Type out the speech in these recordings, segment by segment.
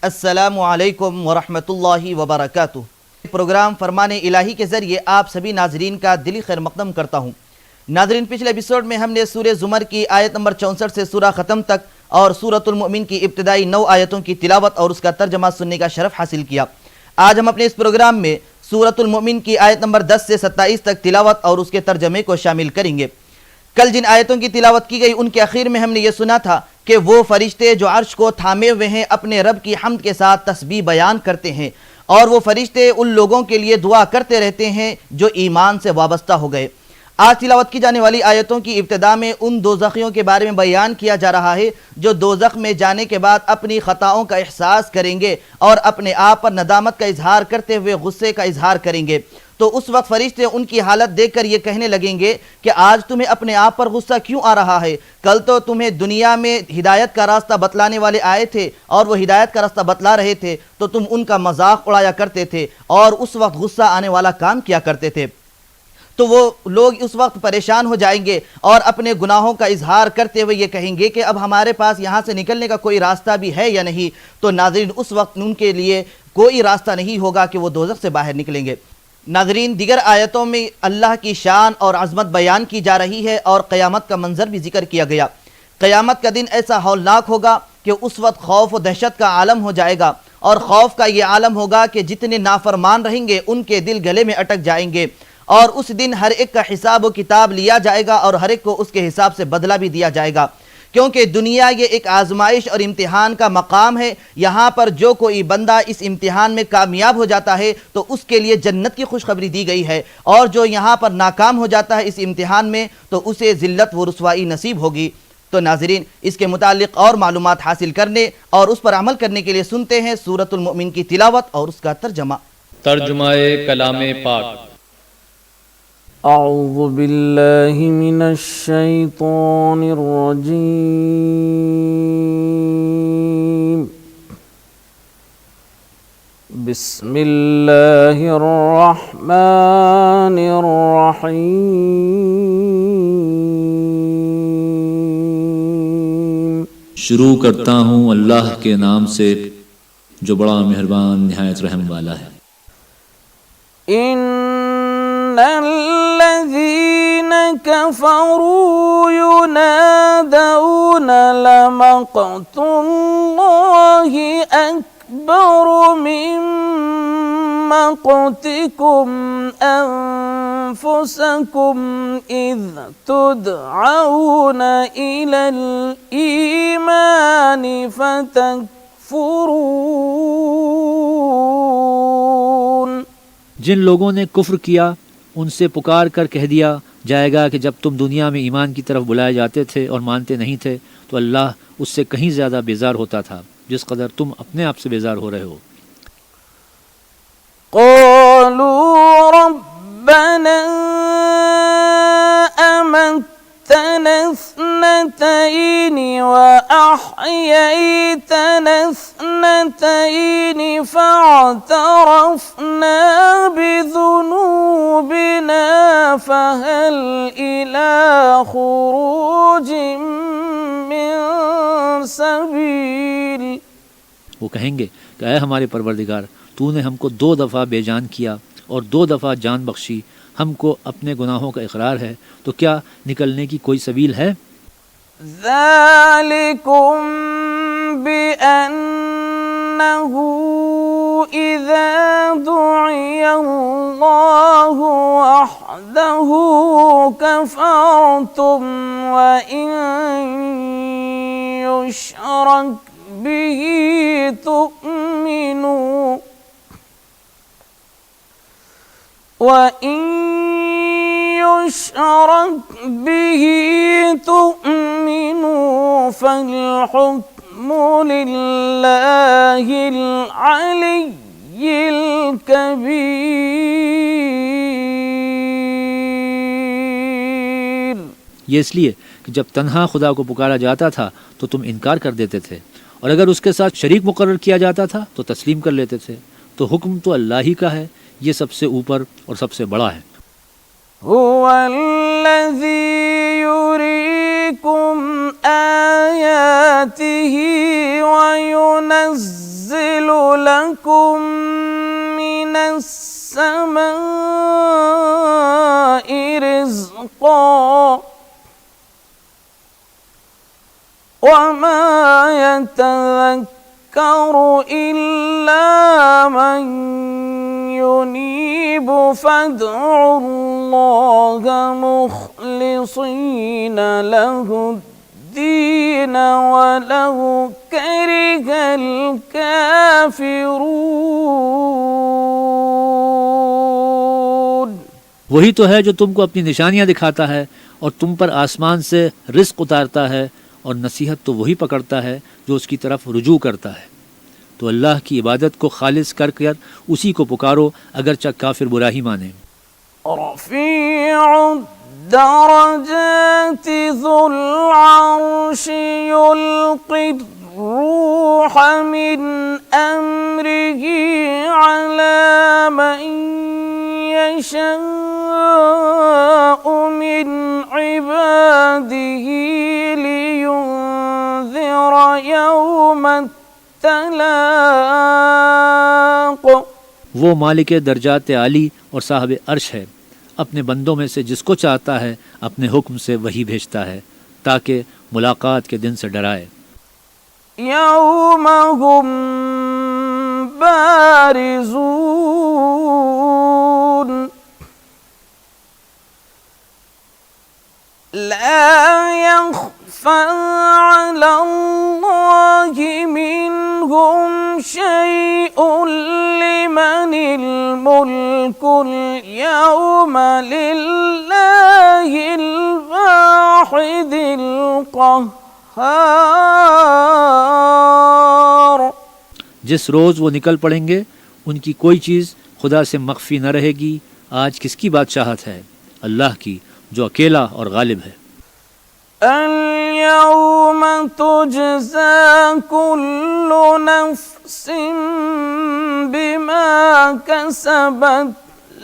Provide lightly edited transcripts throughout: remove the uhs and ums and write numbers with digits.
अस्सलामु अलैकुम वरहमतुल्लाहि वबरकातुहू। प्रोग्राम फरमाने इलाही के ज़रिए आप सभी नाजरीन का दिली खैर मकदम करता हूँ। नाजरीन, पिछले एपिसोड में हमने सूरह ज़ुमर की आयत नंबर 64 से सूरह ख़त्म तक और सूरतुल मुमिन की इब्तिदाई 9 आयतों की तिलावत और उसका तर्जमा सुनने का शरफ़ हासिल किया। आज हम अपने इस प्रोग्राम में सूरतुल मुमिन की आयत नंबर 10 से 27 तक तिलावत और उसके तर्जमे को शामिल करेंगे। कल जिन आयतों की तिलावत की गई उनके आखिर में हमने ये सुना था कि वो फरिश्ते जो अर्श को थामे हुए हैं अपने रब की हम्द के साथ तस्बीह बयान करते हैं और वो फरिश्ते उन लोगों के लिए दुआ करते रहते हैं जो ईमान से वाबस्ता हो गए। आज तिलावत की जाने वाली आयतों की इब्तिदा में उन दोज़खियों के बारे में बयान किया जा रहा है जो दोज़ख में जाने के बाद अपनी ख़ताओं का एहसास करेंगे और अपने आप पर नदामत का इजहार करते हुए गुस्से का इजहार करेंगे। तो उस वक्त फरिश्ते उनकी हालत देखकर ये कहने लगेंगे कि आज तुम्हें अपने आप पर गुस्सा क्यों आ रहा है? कल तो तुम्हें दुनिया में हिदायत का रास्ता बतलाने वाले आए थे और वो हिदायत का रास्ता बतला रहे थे तो तुम उनका मजाक उड़ाया करते थे और उस वक्त गुस्सा आने वाला काम किया करते थे। तो वो लोग उस वक्त परेशान हो जाएंगे और अपने गुनाहों का इजहार करते हुए ये कहेंगे कि अब हमारे पास यहाँ से निकलने का कोई रास्ता भी है या नहीं। तो नाज़रीन, उस वक्त उनके लिए कोई रास्ता नहीं होगा कि वो दोज़ख से बाहर निकलेंगे। नाज़रीन, दीगर आयतों में अल्लाह की शान और अज़मत बयान की जा रही है और क़यामत का मंजर भी जिक्र किया गया। क़यामत का दिन ऐसा हौलनाक होगा कि उस वक्त खौफ व दहशत का आलम हो जाएगा और खौफ का ये आलम होगा कि जितने नाफरमान रहेंगे उनके दिल गले में अटक जाएंगे और उस दिन हर एक का हिसाब व किताब लिया जाएगा और हर एक को उसके हिसाब से बदला भी दिया जाएगा। क्योंकि दुनिया ये एक आजमाइश और इम्तिहान का मकाम है। यहाँ पर जो कोई बंदा इस इम्तिहान में कामयाब हो जाता है तो उसके लिए जन्नत की खुशखबरी दी गई है और जो यहाँ पर नाकाम हो जाता है इस इम्तिहान में तो उसे ज़िल्लत व रुसवाई नसीब होगी। तो नाज़रीन, इसके मुतालिक और मालूमात हासिल करने और उस पर अमल करने के लिए सुनते हैं सूरतुल मुमिन की तिलावत और उसका तर्जमा। तर्जुमाए कलामे पाक। अऊज़ु बिल्लाहि मिनश शैतानिर रजीम। बिस्मिल्लाहिर रहमानिर रहीम। शुरू करता हूँ अल्लाह के नाम से जो बड़ा मेहरबान निहायत रहम वाला है। इन्नल्लज़ीन कफ़रू युनादऊन लमक़्तुल्लाहि अकबरु मिन मक़्तिकुम अनफुसकुम इज़ तुदअऊन इलल ईमानि फतकफुरून। जिन लोगों ने कुफ्र किया उनसे पुकार कर कह दिया जाएगा कि जब तुम दुनिया में ईमान की तरफ बुलाए जाते थे और मानते नहीं थे तो अल्लाह उससे कहीं ज़्यादा बेजार होता था जिस कदर तुम अपने आप से बेजार हो रहे हो। क़ालू रब्बना अमत्तना इस्नतैनि व अह्यैतना इस्नतैनि फ़अतरफ़ना बिज़ुनूबिना फ़हल इला ख़ुरूजिम मिन सबील। वो कहेंगे कि ऐ हमारे परवरदिगार, तूने हमको 2 दफ़ा बेजान किया और 2 दफ़ा जान बख्शी, हमको अपने गुनाहों का इकरार है, तो क्या निकलने की कोई सबील है? ज़ालिकुम बिअन्नहु इज़ा दुइयल्लाहु वहदहु कफ़रतुम व इन युशरक बिही तु'मिनू وَإِن يُشْرَكْ بِهِ تُؤْمِنُوا فَالْحُكْمُ لِلَّهِ الْعَلِيِّ الْكَبِيرِ। ये इसलिए कि जब तन्हा खुदा को पुकारा जाता था तो तुम इनकार कर देते थे और अगर उसके साथ शरीक मुकर्रर किया जाता था तो तस्लीम कर लेते थे। तो हुक्म तो अल्लाह ही का है, ये सबसे ऊपर और सबसे बड़ा है। हुवल्लज़ी युरीकुम आयातिही व युनज़्ज़िलु ينزل لكم من السماء رزقا وما يتذكر إلا من ينيب فادعوا الله مخلصين له الدين ولو كره الكافرون। वही तो है जो तुमको अपनी निशानियां दिखाता है और तुम पर आसमान से रिस्क उतारता है, और नसीहत तो वही पकड़ता है जो उसकी तरफ रुजू करता है। तो अल्लाह की इबादत को खालिस कर कर उसी को पुकारो, अगरचे काफिर बुरा ही माने। الدرجات ذو العرش يلقي الروح من أمره على من يشاء من عباده لينذر يوم التلاق। वो मालिक दर्जात आली और साहब अर्श है, अपने बंदों में से जिसको चाहता है अपने हुक्म से वही भेजता है ताकि मुलाकात के दिन से डराए। यौम हुम बारिज़ून ला यख़्फ़ा अलल्लाहि मिनहुम शैउन लिमनिल मुल्कुल यौमा लिल्लाहिल वाहिदिल क़ह्हार। जिस रोज़ वो निकल पड़ेंगे उनकी कोई चीज़ खुदा से मख्फी न रहेगी। आज किसकी बादशाहत है? अल्लाह की, जो अकेला और गालिब है। اليوم تجزى كل نفس بما كسبت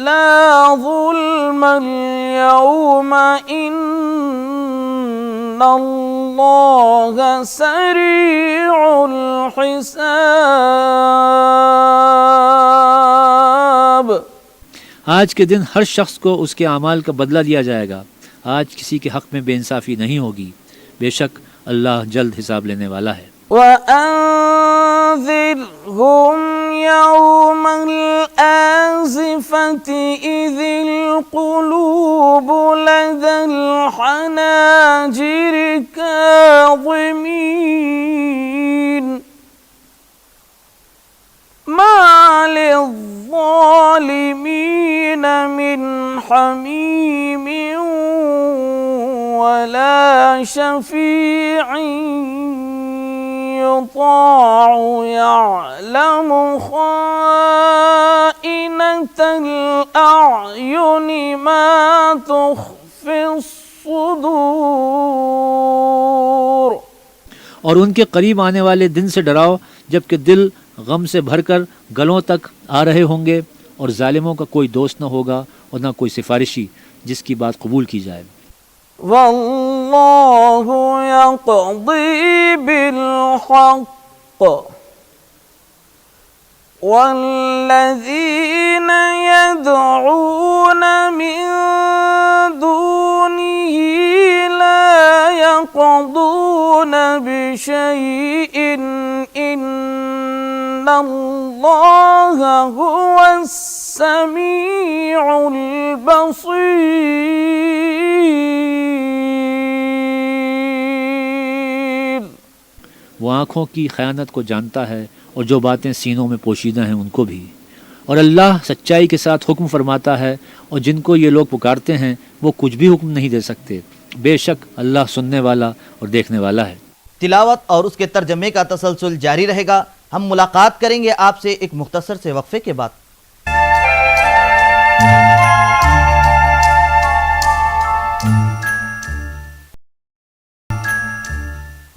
لا ظلم اليوم إن الله سريع الحساب। आज के दिन हर शख्स को उसके अमाल का बदला दिया जाएगा। आज किसी के हक में बेइंसाफी नहीं होगी। बेशक अल्लाह जल्द हिसाब लेने वाला है। وأنذرهم يوم الآزفة إذ القلوب لدى الحناجر كاظمين ما للظالمين من حميم ولا شفيع يطاع يعلم خائنة الأعين ما تخفي الصدور। और उनके करीब आने वाले दिन से डराओ जबकि दिल गम से भरकर गलों तक आ रहे होंगे और जालिमों का कोई दोस्त न होगा और न कोई सिफारिशी जिसकी बात कबूल की जाए। वल्लाहु यक़दी बिलहक़ वल्लज़ीन यदऊन मिन दूनिही ला यक़दून बिशैइन इन्नल्लाह हुवस्समीउल बसीर। वो आँखों की ख़यानत को जानता है और जो बातें सीनों में पोशीदा हैं उनको भी। और अल्लाह सच्चाई के साथ हुक्म फरमाता है और जिनको ये लोग पुकारते हैं वो कुछ भी हुक्म नहीं दे सकते। बेशक अल्लाह सुनने वाला और देखने वाला है। तिलावत और उसके तर्जमे का तसलसल जारी रहेगा। हम मुलाकात करेंगे आपसे एक मुख्तसर से वक्फे के बाद।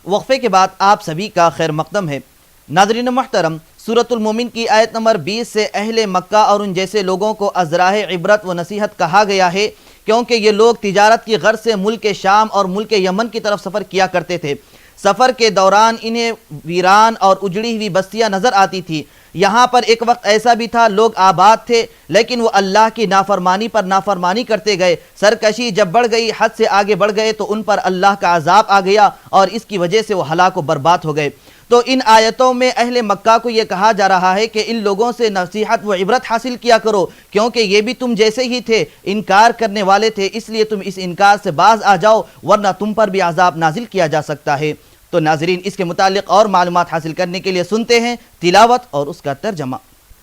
वक्फे के बाद आप सभी का खैर मकदम है। नाज़रीन मुहतरम, सूरतुल मोमिन की आयत नंबर 20 से अहले मक्का और उन जैसे लोगों को अज़राए इबरत व नसीहत कहा गया है, क्योंकि ये लोग तिजारत की गर्ज से मुल्क शाम और मुल्क यमन की तरफ सफ़र किया करते थे। सफ़र के दौरान इन्हें वीरान और उजड़ी हुई बस्तियां नज़र आती थी। यहाँ पर एक वक्त ऐसा भी था लोग आबाद थे, लेकिन वो अल्लाह की नाफरमानी पर नाफरमानी करते गए। सरकशी जब बढ़ गई, हद से आगे बढ़ गए, तो उन पर अल्लाह का अजाब आ गया और इसकी वजह से वो हलाक व बर्बाद हो गए। तो इन आयतों में अहले मक्का को ये कहा जा रहा है कि इन लोगों से नसीहत व इबरत हासिल किया करो, क्योंकि ये भी तुम जैसे ही थे, इनकार करने वाले थे, इसलिए तुम इस इनकार से बाज आ जाओ, वरना तुम पर भी अजाब नाजिल किया जा सकता है। तो नाजरीन, इसके मुतालिक और मालूमात हासिल करने के लिए सुनते हैं तिलावत और उसका तर्जमा।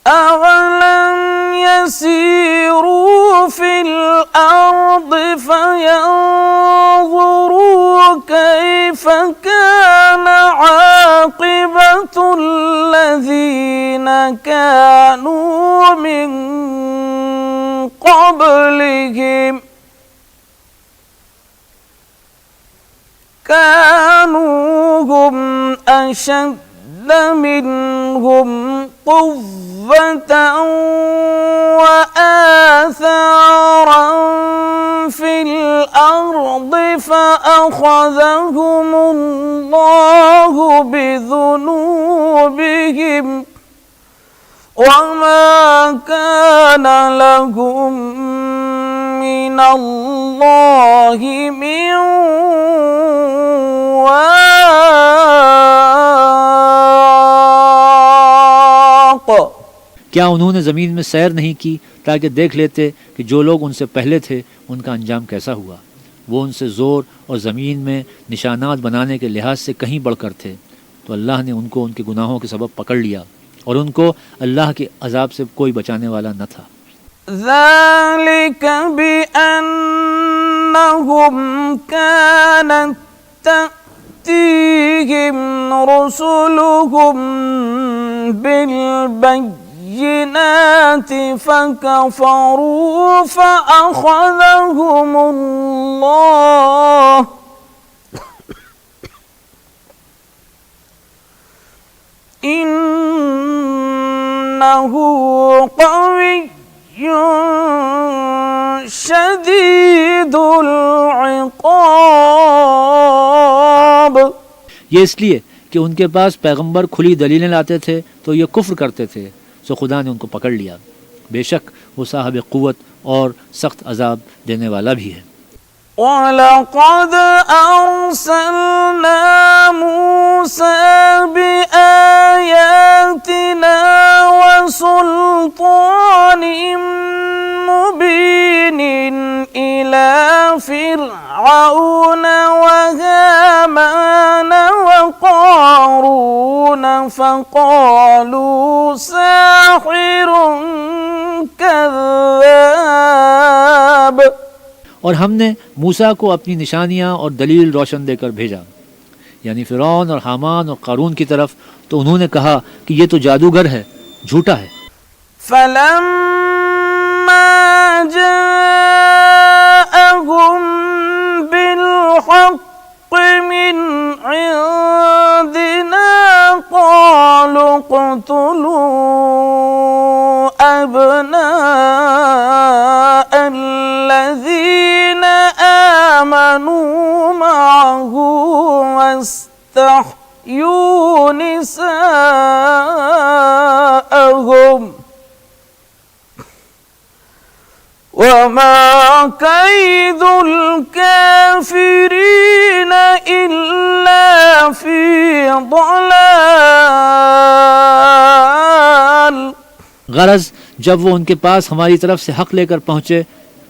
أولم يسيروا في الأرض فينظروا كيف كان عاقبة الذين كانوا من قبلهم كانوا هم أشد منهم قوة وآثارا في الأرض فأخذهم الله بذنوبهم وما كان لهم من الله من واق। क्या उन्होंने ज़मीन में सैर नहीं की ताकि देख लेते कि जो लोग उनसे पहले थे उनका अंजाम कैसा हुआ। वो उनसे ज़ोर और ज़मीन में निशानात बनाने के लिहाज से कहीं बढ़कर थे, तो अल्लाह ने उनको उनके गुनाहों के सबब पकड़ लिया और उनको अल्लाह के अजाब से कोई बचाने वाला न था। ذلك بأنهم كانت تأتيهم رسلهم بالبينات فكفروا فأخذهم الله إنه قوي شديد العقاب। ये इसलिए कि उनके पास पैगंबर खुली दलीलें लाते थे तो ये कुफ्र करते थे, सो खुदा ने उनको पकड़ लिया। बेशक वो साहब क़ुव्वत और सख्त अजाब देने वाला भी है। वलक़द अर्सलना मूसा बिआयातिना वसुल्तानिम मुबीनिन इला फ़िरऔन वहामान वक़ारून फ़क़ालू साहिरुन कज़्ज़ाब। और हमने मूसा को अपनी निशानियाँ और दलील रोशन देकर भेजा, यानी फ़िरौन और हामान और क़ारून की तरफ, तो उन्होंने कहा कि ये तो जादूगर है, झूठा है। फलम्मा जाअहुम बिलहक़्क़ मिन इंदिना क़ालू क़्तुलू अब्नाअल्लज़ीन आमनू मअहू वस्तहयू निसाअहुम वमा कैदुल काफिरीन इल्ला फी ضलाल। गरज जब वो उनके पास हमारी तरफ से हक़ लेकर पहुँचे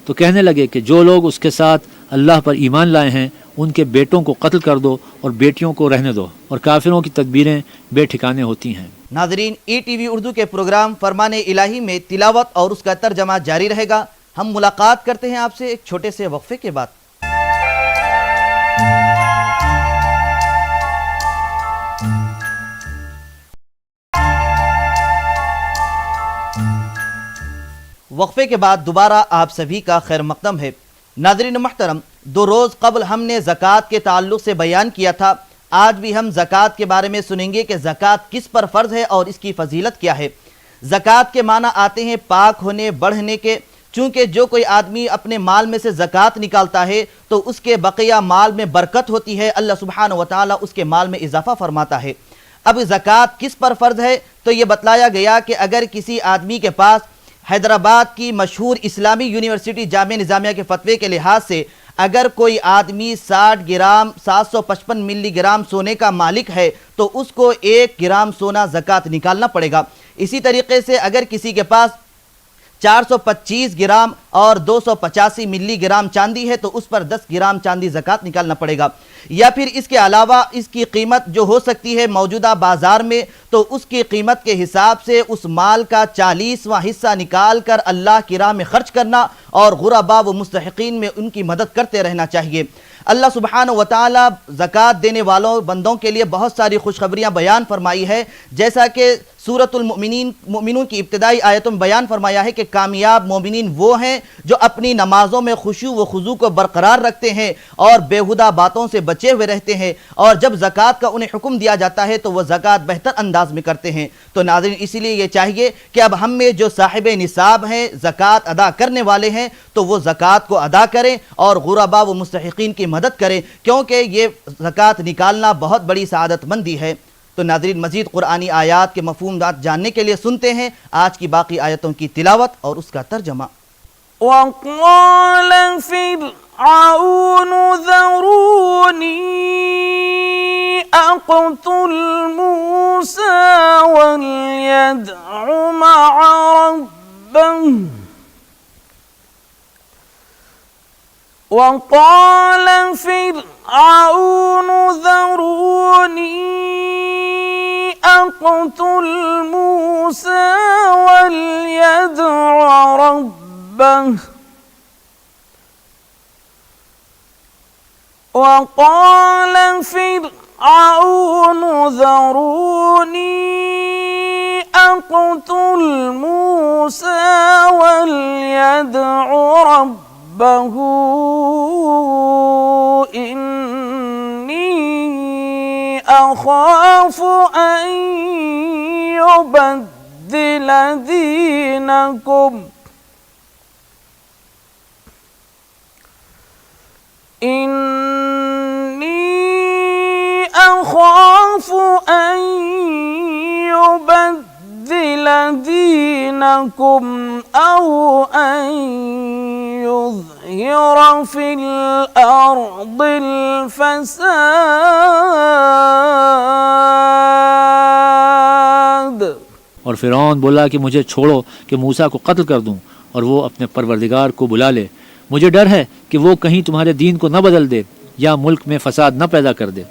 तो कहने लगे कि जो लोग उसके साथ अल्लाह पर ईमान लाए हैं उनके बेटों को कत्ल कर दो और बेटियों को रहने दो, और काफिरों की तदबीरें बेठिकाने होती हैं। नाजरीन, ETV उर्दू के प्रोग्राम फरमाने इलाही में तिलावत और उसका तर्जमा जारी रहेगा। हम मुलाकात करते हैं आपसे एक छोटे से वक्फे के बाद। वक्फे के बाद दोबारा आप सभी का खैर मकदम है। नाज़रीन मोहतरम, 2 रोज़ कबल हमने ज़कात के ताल्लुक़ से बयान किया था। आज भी हम ज़कात के बारे में सुनेंगे कि ज़कात किस पर फ़र्ज़ है और इसकी फ़जीलत क्या है। ज़कात के माना आते हैं पाक होने, बढ़ने के, चूंकि जो कोई आदमी अपने माल में से ज़कात निकालता है तो उसके बकिया माल में बरकत होती है, अल्लाह सुब्हानहू व तआला उसके माल में इजाफा फरमाता है। अब ज़कात किस पर फ़र्ज़ है, तो ये बतलाया गया कि अगर किसी आदमी के पास हैदराबाद की मशहूर इस्लामी यूनिवर्सिटी जामिया निज़ामिया के फतवे के लिहाज से अगर कोई आदमी 60 ग्राम 755 मिलीग्राम सोने का मालिक है तो उसको 1 ग्राम सोना ज़कात निकालना पड़ेगा। इसी तरीके से अगर किसी के पास 425 ग्राम और 285 मिलीग्राम चांदी है तो उस पर 10 ग्राम चांदी ज़कात निकालना पड़ेगा। या फिर इसके अलावा इसकी कीमत जो हो सकती है मौजूदा बाज़ार में, तो उसकी कीमत के हिसाब से उस माल का 40वां हिस्सा निकाल कर अल्लाह की राह में खर्च करना और गुरबा व मुस्तहिकीन में उनकी मदद करते रहना चाहिए। अल्लाह सुब्हानहू व तआला ज़कात देने वालों बंदों के लिए बहुत सारी खुशखबरियाँ बयान फरमाई है, जैसा कि सूरतुल मुमिनून की इब्तिदाई आयतों में बयान फरमाया है कि कामयाब मोमिनीन वो हैं जो अपनी नमाजों में खुशू व खुजू को बरकरार रखते हैं और बेहुदा बातों से बचे हुए रहते हैं, और जब ज़कात का उन्हें हुक्म दिया जाता है तो वह ज़कात बेहतर अंदाज में करते हैं। तो नाज़रीन, इसीलिए ये चाहिए कि अब हम में जो साहिब निसाब हैं, ज़कात अदा करने वाले हैं, तो वो ज़कात को अदा करें और गुरबा व मुस्तहिकीन की मदद करें, क्योंकि ये ज़कात निकालना बहुत बड़ी सआदतमंदी है। तो नाज़रीन, मज़ीद कुरानी आयात के मफ़हूम जानने के लिए सुनते हैं आज की बाकी आयतों की तिलावत और उसका तर्जमा। वक़ाल फ़िरऔन ज़रूनी अक़्तुल मूसा वलयदअ मअ रब्बह वक़ाल फ़िरऔन ज़रूनी अक़्तुल मूसा वलयदअ रब्बह वक़ाल फ़िरऔन ज़रूनी अक़्तुल मूसा वलयदअ रब्बह इन्नी अख़ाफ़ु अन युबद्दिल दीनकुम इन्नी अख़ाफ़ु अन युबद्दिल दीनकुम औ अन युज़हिर फ़िल अर्दिल फ़साद। और फ़िरौन बोला कि मुझे छोड़ो कि मूसा को कत्ल कर दूं और वो अपने परवरदिगार को बुला ले। मुझे डर है कि वो कहीं तुम्हारे दीन को न बदल दे या मुल्क में फसाद न पैदा कर दे।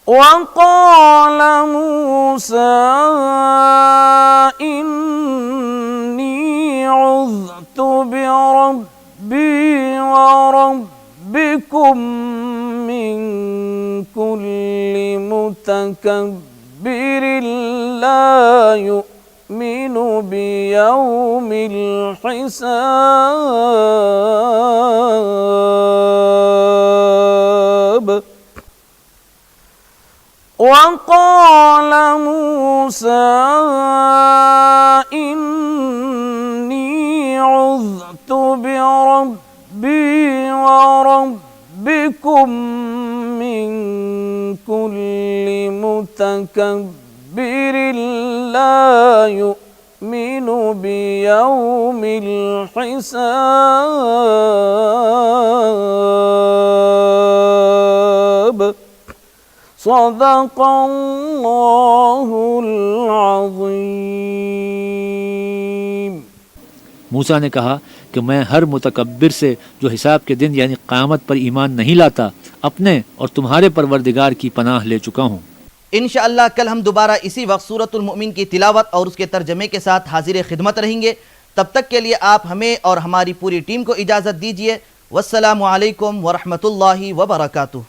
वक़ाल मूसा इन्नी उज़्तु बिरब्बी व रब्बिकुम मिन कुल्ली मुतकब्बिरिन ला युमिनु बियौमिल हिसाब। वक़ाल मूसा इन्नी उज़्तु बिरब्बी व रब्बिकुम मिन कुल्ली मुतकब्बिरिन ला युमिनु बियौमिल हिसाब। सदक़ल्लाहुल अज़ीम। मूसा ने कहा कि मैं हर मुतकब्बिर से जो हिसाब के दिन यानी क़यामत पर ईमान नहीं लाता अपने और तुम्हारे परवरदिगार की पनाह ले चुका हूँ। इंशाअल्लाह कल हम दोबारा इसी वक्त सूरतुल मुमिन की तिलावत और उसके तर्जमे के साथ हाजिर खिदमत रहेंगे। तब तक के लिए आप हमें और हमारी पूरी टीम को इजाज़त दीजिए। वस्सलामु अलैकुम वरहमतुल्लाहि वबरकातुहू।